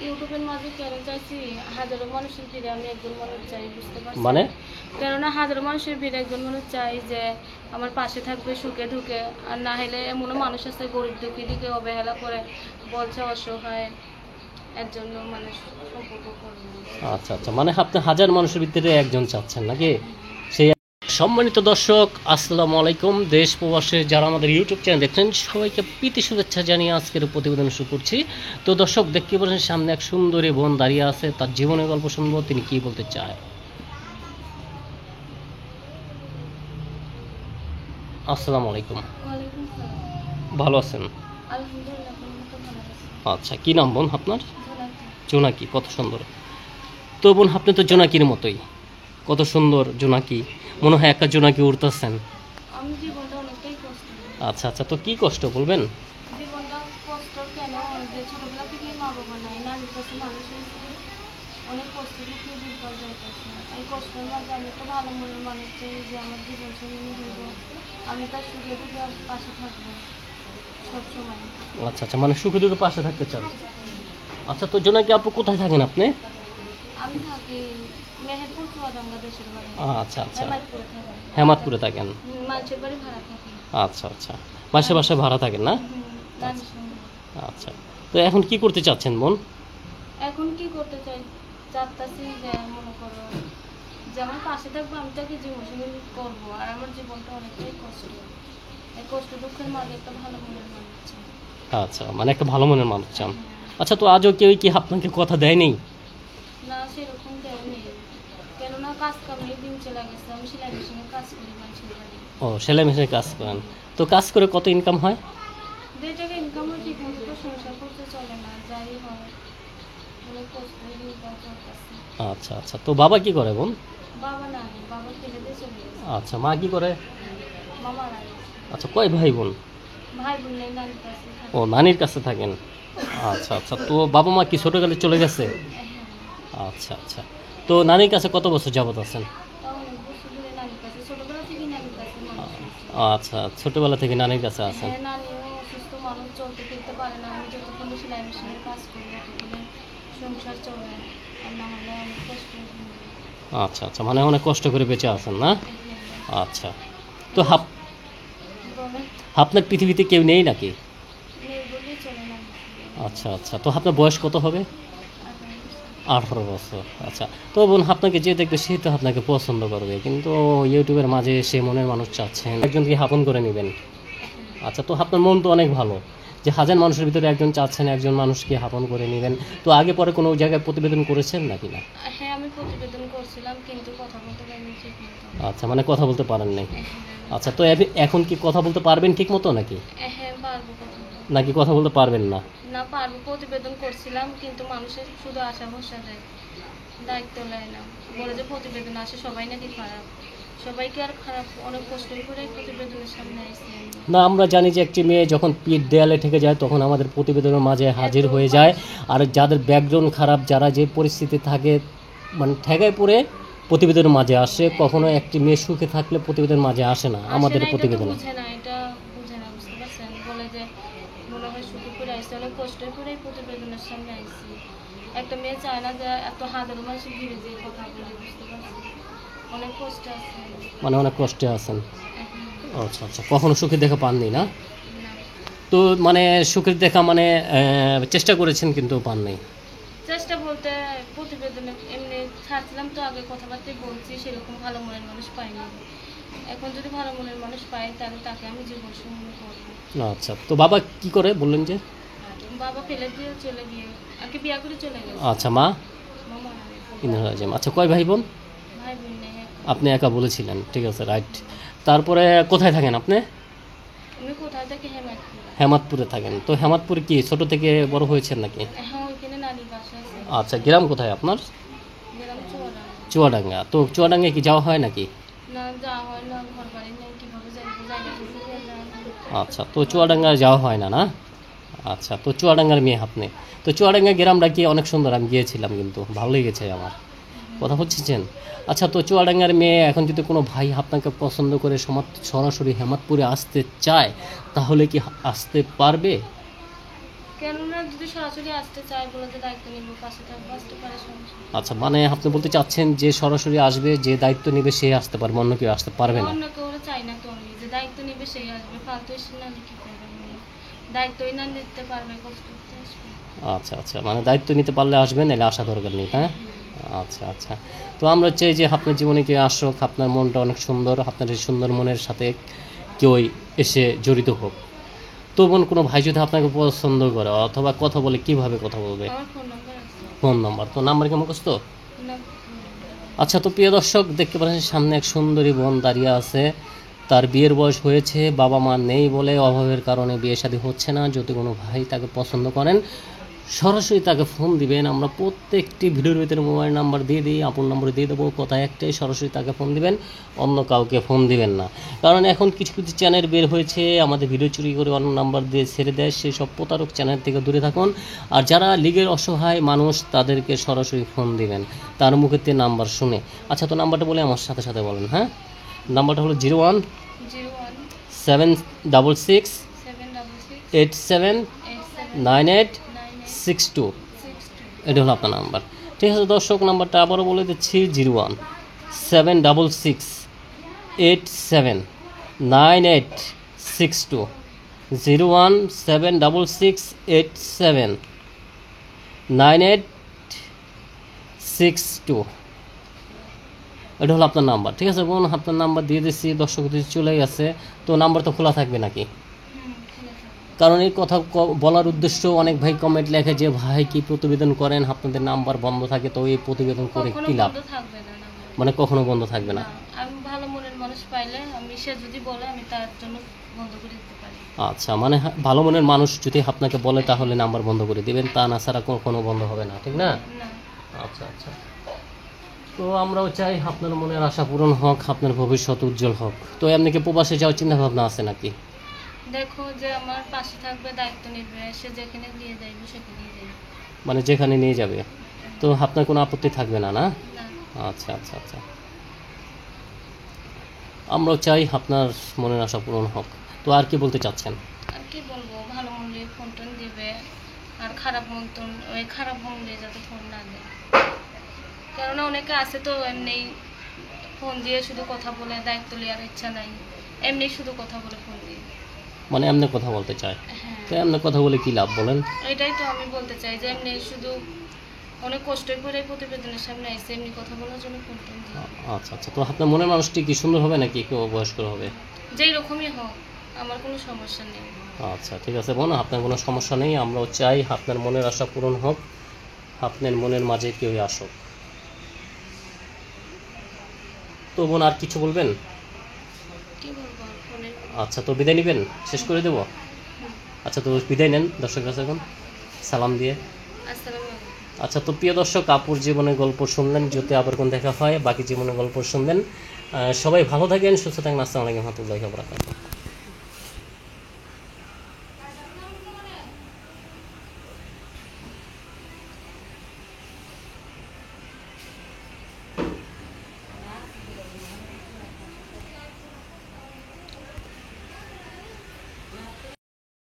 ইউটিউবের মাঝে কেন চাইছি হাজারো মানুষের ভিড়ে আমি একজন মানুষ চাই, বুঝতে পারছি মানে কেননা হাজারো মানুষের ভিড়ে একজন মানুষ চাই যে আমার পাশে থাকবে সুখে ঢুকে, আর না হলে এমনও মানুষ আছে গরিব দুঃখী দিকে অবহেলা করে বলছে অসহায়, এর জন্য মানুষ সম্পর্ক করবে। আচ্ছা আচ্ছা, মানে আপনি হাজার মানুষের ভিতরে একজন চাচ্ছেন নাকি? সেই সম্মানিত দর্শক, আসসালামু আলাইকুম। দেশ প্রবাসে যারা আমাদের ইউটিউব চ্যানেল দেখছেন সবাইকে প্রীতি শুভেচ্ছা জানিয়ে আজকের প্রতিবেদন শুরু করছি। তো দর্শক, দেখতে পাচ্ছেন সামনে এক সুন্দরী বোন দাঁড়িয়ে আছে, তার জীবনের গল্প শুনবো, তিনি কি বলতে চায়। আসসালামু আলাইকুম। ওয়ালাইকুম সালাম। ভালো আছেন? আলহামদুলিল্লাহ, আপনার মতো ভালো আছি। আচ্ছা, কি নাম বোন আপনার? জোনাকি। জোনাকি, কত সুন্দর। তো বোন, আপনি তো জোনাকির মতোই, কত সুন্দর জোনাকি, মনে হয় একটা জোনাকি উড়তেছেন। আমি জীবনটা অনেকটাই কষ্ট। আচ্ছা আচ্ছা, তো কি কষ্ট বলবেন? জীবনটা কষ্ট কেন, যে ছোটবেলা থেকে মা বাবা নাই, নানির কাছে মানুষ হয়েছে, অনেক কষ্ট দুঃখে দিনকাল যাইতেছে। এই কষ্টের মাঝে আমি একটা ভালো মনের মানুষ চাই যে আমার জীবন সঙ্গী হইব, আমি তার সুখে দুঃখে পাশে থাকবো সবসময়। আচ্ছা আচ্ছা, মানে সুখে দুঃখে পাশে থাকতে চান। আচ্ছা, তো জোনাকি আপু কোথায় থাকেন আপনি? আমি থাকি মেহেরপুর চুয়াডাঙ্গা, দেশের বাড়ি আচ্ছা আচ্ছা, হেমায়তপুরে থাকি। হেমাদপুরে থাকেন। মানুষের বাড়ি ভাড়া থাকি। আচ্ছা আচ্ছা, মাসে মাসে ভাড়া থাকেন না? নানির সঙ্গে। আচ্ছা, তো এখন কি করতে চাচ্ছেন বোন? এখন কি করতে চাই, চাচ্ছি যে মনে করো যে আমার পাশে থাকবো, আমি তাকে জীবন সঙ্গী করবো, আর আমার জীবনটা অনেকটাই কষ্ট, এই কষ্ট দুঃখের মাঝে একটা ভালো মনের মানুষ চাই। আচ্ছা, মানে একটা ভালো মনের মানুষ চান। আচ্ছা, তো আজও কেউ কি আপনাকে কথা দেয়নি? না, সেরকম কেউ নেই, কেননা কাজ কামে দিন চলে গেছে। আমি সেলাই মেশিনে কাজ করি মানুষের বাড়ি। ও, সেলাই মেশিনে কাজ করেন। তো কাজ করে কত ইনকাম হয়? 2 টাকা ইনকাম হয়, ঠিক মতো তো সংসার করতে চলে না, যাই হয় অনেক কষ্ট ইনকাম করতেছে। আচ্ছা আচ্ছা, তো বাবা কি করে বোন? বাবা নাই, বাবা ফেলে দিয়ে চলে গেছে। আচ্ছা, মা কি করে? মামা নাই। আচ্ছা, কয় ভাই বোন? ভাই বোন নেই, নানির কাছে থাকে। ও, নানির কাছে থাকেন। আচ্ছা আচ্ছা, তো বাবা মা কি ছোটোকালে চলে গেছে? হ্যাঁ, আচ্ছা আচ্ছা, তো নানির কাছে কত বছর যাবত আছেন? তাও অনেক বছর ধরে নানির কাছে, ছোটবেলা থেকে নানির কাছে মানুষ হয়েছে। আচ্ছা, ছোটোবেলা থেকে নানির কাছে আছেন। হ্যাঁ, নানিও অসুস্থ মানুষ, চলতে ফিরতে পারে না। আমি যতক্ষণ সেলাই মেশিনের কাজ করি ততক্ষণে সংসার চলে, আর না হলে অনেক কষ্ট হয়। আচ্ছা আচ্ছা, মানে অনেক কষ্ট করে বেঁচে আছেন না? হ্যাঁ, আচ্ছা, তো বলে আপনার পৃথিবীতে কেউ নেই নাকি? নেই বলেই চলে না। আচ্ছা আচ্ছা, তো আপনার বয়স কত হবে? 18 বছর। আচ্ছা, তো বোন, আপনাকে যে দেখবে সে তো আপনাকে পছন্দ করবে, কিন্তু ইউটিউবের মাঝে সে মনের মানুষ চাচ্ছেন, একজনকে আপন করে নেবেন। আচ্ছা, তো আপনার মন তো অনেক ভালো যে হাজার মানুষের ভিতরে একজন চাচ্ছেন একজন মানুষকে আপন করে নেবেন। তো আগে পরে কোনো জায়গায় প্রতিবেদন করেছেন নাকি না? হ্যাঁ, আমি প্রতিবেদন করছিলাম, কিন্তু কথা বলতে পারিনি ঠিক মতো। আচ্ছা, মানে কথা বলতে পারেন নাই। আচ্ছা, তো এখন কি কথা বলতে পারবেন ঠিক মতো নাকি? হ্যাঁ, পারবো কথা বলতে। নাকি কথা বলতে পারবেন না? না, পারবো, প্রতিবেদন করছিলাম, কিন্তু মানুষের শুধু আশা ভরসা দেয়, দায়িত্ব নেয় না। বলে যে প্রতিবেদন আসে সবাই নাকি খারাপ, সবাইকে আর খারাপ, অনেক কষ্ট করে প্রতিবেদনের সামনে আসছি আমি। না, আমরা জানি যে একটি মেয়ে যখন পিঠ দেয়ালে ঠেকে যায় তখন আমাদের প্রতিবেদনের মাঝে হাজির হয়ে যায়। আর যাদের ব্যাকগ্রাউন্ড খারাপ, যারা যে পরিস্থিতি থাকে, মানে ঠেকায় পড়ে প্রতিবেদনের মাঝে আসে, কখনো একটি মেয়ে সুখে থাকলে প্রতিবেদনের মাঝে আসে না আমাদের প্রতিবেদনে। বুঝে না, এটা বুঝে না, বুঝতে পারছেন? বলে যে মনে হয় সুখে করে আসছে, অনেক কষ্ট করেই প্রতিবেদনের সামনে আসছি। একটা মেয়ে চায় না যে এত হাজারো মানুষের ভিড়ে যে কথা বলে, বুঝতে পারছি অনেক কষ্ট আছে। মানে অনেক কষ্টে আছেন। এখন আচ্ছা আচ্ছা, কখনো সুখে দেখা পাননি না? না, তো মানে সুখের দেখা মানে চেষ্টা করেছেন কিন্তু পাননি। চেষ্টা বলতে প্রতিবেদনে এমনি ছাড়ছিলাম তো, আগে কথাবার্তায় বলছি, সেরকম ভালো মনের মানুষ পাইনি। এখন যদি ভালো মনের মানুষ পাই তাহলে তাকে আমি জীবন সঙ্গী করবো। আচ্ছা, তো বাবা কি করে বললেন যে? বাবা ফেলে দিয়ে চলে গিয়ে আগে বিয়া করে চলে গেছে। আচ্ছা, মা? মামা ইন্দ্রাজিম। আচ্ছা, কয় ভাই বোন? ভাই বোন নেই। আপনি একা বলেছিলেন, ঠিক আছে, রাইট। তারপরে কোথায় থাকেন আপনি? আমি কোথায় থেকে হেমায়তপুর। হেমাদপুরে থাকেন। তো হেমাদপুরে কি ছোট থেকে বড় হয়েছেন নাকি? হ্যাঁ, ওইখানে নানির বাসা আছে। আচ্ছা, গ্রাম কোথায় আপনার? গেলাম চুয়াডাঙ্গা। চুয়াডাঙ্গা। তো চুয়াডাঙ্গায় কি যাওয়া হয় নাকি? না, যাওয়া হয় না, ঘর বাড়ি নেই, কীভাবে যাইবো, জায়গা কিছু যাওয়া হয়। আচ্ছা, তো চুয়াডাঙ্গায় যাওয়া হয় না না? আচ্ছা, তো চুয়াডাঙ্গার মেয়ে আপনি। তো চুয়াডাঙ্গা গ্রামটা কি অনেক সুন্দর, আমি গিয়েছিলাম, কিন্তু ভালো লেগেছে আমার। কথা বলছেন? আচ্ছা, তো চুয়াডাঙ্গার মেয়ে এখন যদি কোনো ভাই আপনাকে পছন্দ করে সরাসরি হেমাদপুরে আসতে চায় তাহলে কি আসতে পারবে? কেননা যদি সরাসরি আসতে চায় বলে যে দায়িত্ব নিব পাশে থাকবো আসতে পারে সমস্যা নেই। আচ্ছা, মানে আপনি বলতে চাচ্ছেন যে সরাসরি আসবে, যে দায়িত্ব নেবে সে আসতে পারবে, অন্য কেউ আসতে পারবে না। অন্য কেউ চাই না তো আমি যে দায়িত্ব নিবে সেই আসবে, ফালতু এসে না কি করবে, দায়িত্বই না নিতে পারবে কষ্ট করতে আসবে। আচ্ছা আচ্ছা, মানে দায়িত্ব নিতে পারলে আসবেন, নাহলে আসা দরকার নেই, হ্যাঁ। আচ্ছা আচ্ছা, তো আমরা চাই যে আপনার জীবনে কেউ আসুক, আপনার মনটা অনেক সুন্দর, আপনার এই সুন্দর মনের সাথে কেউ এসে জড়িত হোক। তো বোন, কোনো ভাই যদি আপনাকে পছন্দ করে অথবা কথা বলে, কিভাবে কথা বলবে? আমার ফোন নাম্বার আছে ফোন নাম্বার, তো নাম্বার কি মুখস্থ? না। আচ্ছা, তো প্রিয় দর্শক দেখতে পাচ্ছেন সামনে এক সুন্দরী বোন দাঁড়িয়ে আছে। তার বিয়ের বয়স হয়েছে, বাবা মা নেই বলে অভাবের কারণে বিয়ে শাদী হচ্ছে না। যদি কোনো ভাই তাকে পছন্দ করেন, সরাসরি তাকে ফোন দিবেন। আমরা প্রত্যেকটি ভিডিওর ভিতরে মোবাইল নাম্বার দিয়ে দিই, আপন নম্বর দিয়ে দেবো। কথা একটাই, সরাসরি তাকে ফোন দিবেন, অন্য কাউকে ফোন দিবেন না। কারণ এখন কিছু কিছু চ্যানেল বের হয়েছে, আমাদের ভিডিও চুরি করে অন্য নাম্বার দিয়ে ছেড়ে দেয়। সেই সব প্রতারক চ্যানেল থেকে দূরে থাকুন। আর যারা লিগের অসহায় মানুষ, তাদেরকে সরাসরি ফোন দিবেন, তার মুখেতে নাম্বার শুনে। আচ্ছা, তো নাম্বারটা বলে আমার সাথে সাথে বলেন। হ্যাঁ, নাম্বারটা হলো 01 01 766 766 87 87 98 98 62। 62। এটা হলো আপনার নাম্বার। ঠিক আছে দর্শক, নাম্বারটা আবারও বলে দিচ্ছি, 01 766 87 98 62। 01 766 87 98 62। এটা হলো আপনার নাম্বার। ঠিক আছে বোন, আপনার নাম্বার দিয়ে দিচ্ছি। দর্শক যদি চলে গেছে, তো নাম্বার তো খোলা থাকবে নাকি? ঠিক আছে। কারণ এই কথা বলার উদ্দেশ্য, অনেক ভাই কমেন্ট লেখে যে ভাই কি প্রতিবেদন করেন, আপনাদের নাম্বার বন্ধ থাকে, তো এই প্রতিবেদন করে কখনো কি লাভ? বন্ধ থাকবে না নাম্বার। মানে কখনো বন্ধ থাকবে না। না, আমি ভালো মনের মানুষ পাইলে আমি সে যদি বলে আমি তার জন্য বন্ধ করে দিতে পারি। আচ্ছা, মানে ভালো মনের মানুষ যদি আপনাকে বলে তাহলে নাম্বার বন্ধ করে দিবেন, তা না ছাড়া কখনো বন্ধ হবে না, ঠিক না? না। আচ্ছা আচ্ছা, তো আমরাও চাই আপনার মনের আশা পূরণ হোক, আপনার ভবিষ্যৎ উজ্জ্বল হোক। তো এমনি কি প্রবাসে যাওয়ার চিন্তা ভাবনা আছে নাকি? দেখো যে আমার পাশে থাকবে, দায়িত্ব নেবে, সে যেখানে নিয়ে যাইবে সেখানে নিয়ে যাইবে। মানে যেখানে নিয়ে যাবে, তো আপনার কোনো আপত্তি থাকবে না, না? না। আচ্ছা আচ্ছা আচ্ছা, আমরাও চাই আপনার মনের আশা পূরণ হোক। তো আর কি বলতে চাচ্ছেন? আর কি বলবো, ভালো মন দিয়ে ফোন টোন দিবে, আর খারাপ মন টোন ওই খারাপ মন দিয়ে যাতে ফোন না দেয়। কেননা অনেকে আছে তো এমনি ফোন দিয়ে শুধু কথা বলে, দায়িত্ব নেওয়ার ইচ্ছা নাই, এমনি শুধু কথা বলে ফোন দিয়ে। মানে এমনি কথা বলতে চায়, হ্যাঁ, তো এমনি কথা বলে কি লাভ বলেন? এটাই তো আমি বলতে চাই যে এমনি শুধু অনেক কষ্ট করে প্রতিবেদনের সামনে আসছে, এমনি কথা বলার জন্য ফোন টোন দিয়ে। আচ্ছা আচ্ছা, তো আপনার মনের মানুষটি কি সুন্দর হবে নাকি একটু বয়স্ক হবে? যেই রকমই হোক আমার কোনো সমস্যা নেই। আচ্ছা ঠিক আছে বোন, আপনার কোনো সমস্যা নেই। আমরাও চাই আপনার মনের আশা পূরণ হোক, আপনার মনের মাঝে কেউই আসুক। তো বোন, আর কিছু বলবেন? কি বলবো আর ফোনে। আচ্ছা, তো বিদায় নেবেন, শেষ করে দেবো? আচ্ছা, তো বিদায় নেন দর্শক কাছে এখন সালাম দিয়ে। আসসালামু আলাইকুম। আচ্ছা, তো প্রিয় দর্শক, আপুর জীবনের গল্প শুনলেন, যদি আবার কোন দেখা হয় বাকি জীবনের গল্প শুনবেন। সবাই ভালো থাকেন, সুস্থ থাকেন। আসসালামু আলাইকুম ওয়া রাহমাতুল্লাহি ওয়া বারাকাতুহু।